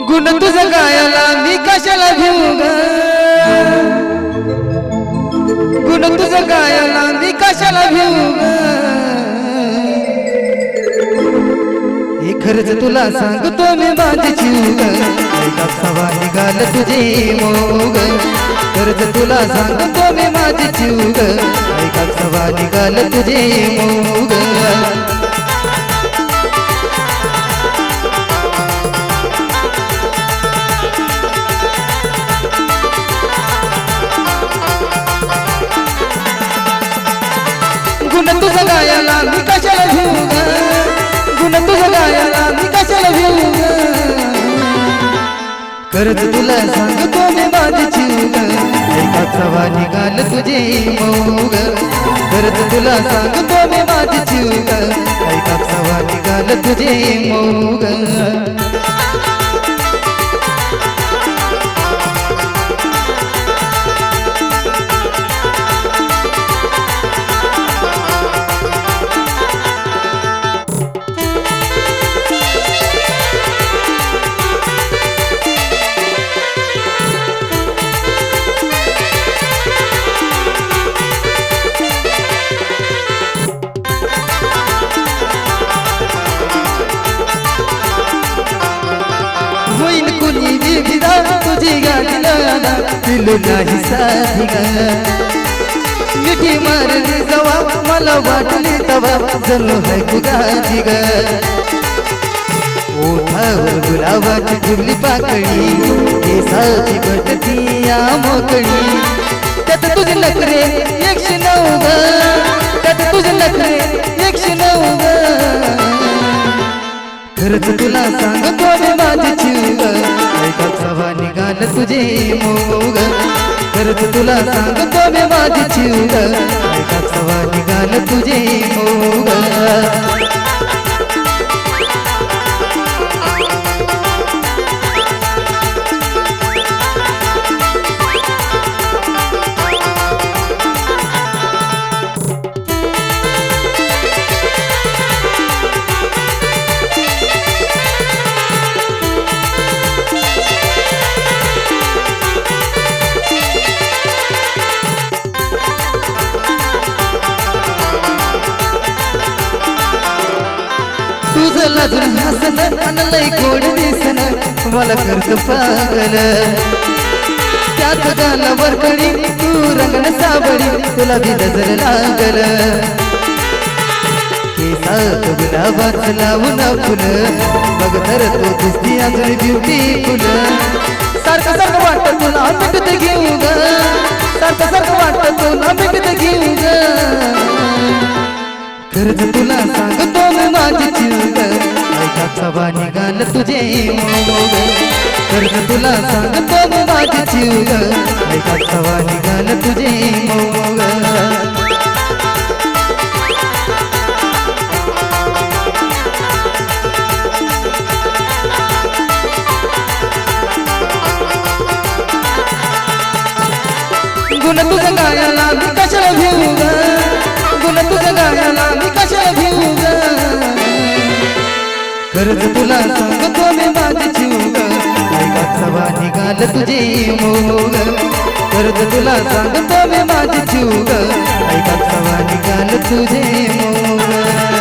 गुण तुझं गायला मी कशाला घेऊ ग, गुण तुझं गायला मी कशाला घेऊ ग, हे खरंच तुला सांगतो मी माझी जीव ग, कापसावा निघाल तुझे मोग, खरंच तुला सांगतो मी माझी जीव ग, कापसावा निघाल तुझे मोग. गुण तुझं गायला मी कशाला घेऊ ग, गुण तुझं गायला मी कशाला घेऊ ग, खरंच तुला सांगतो मी माझी जीव ग, कापसावा निघाल तुझे मोग, खरंच तुला सांगतो मी माझी जीव ग, कापसावा निघाल तुझे मोग. होईन कुणी विविधा तुझी गाडीला दिल नाही साधी ग, मिठी मारली जवा मला वाटली तवा जणू है गुगाची ग, ओठावर गुलाबाची फुलली पाकळी, केसाची बटती या मोकळी, त्यात तुझे नखरे 109 ग, त्यात तुझे नखरे 109 ग, खरंच तुला सांगतो मी माझी जीव ग, कापसावा निघाल तुझे मोग, खरंच तुला सांगतो मी माझी जीव ग, कापसावा निघाल तुझे मोग. तुझं लाजून हसन आणि लय गोड दिसन मला करत पागल, त्यात गालावर कडी तू रंगण साबळी तुला बी नजर लागल, केसात गुलाबाचं लावून फुलं बघ तर तू दिसती अजून ब्युटीफुल, सारखं सारखं वाटतं तुला मिठीत घेऊ ग, सारखं सारखं वाटतं तुला मिठीत घेऊ ग, खरंच तुला सांगतो मी माझी जीव ग, कापसावा निघाल तुझे मोग, खरंच तुला सांगतो मी माझी जीव ग, कापसावा निघाल तुझे मोग. गुण तुझं गायला मी कशाला घेऊ ग, गुण तुझं गायला मी कशाला घेऊ ग, खरंच तुला सांगतो मी माझी जीव ग, कापसावा निघाल तुझे मोग, खरंच तुला सांगतो मी माझी जीव ग, कापसावा निघाल तुझे मोग.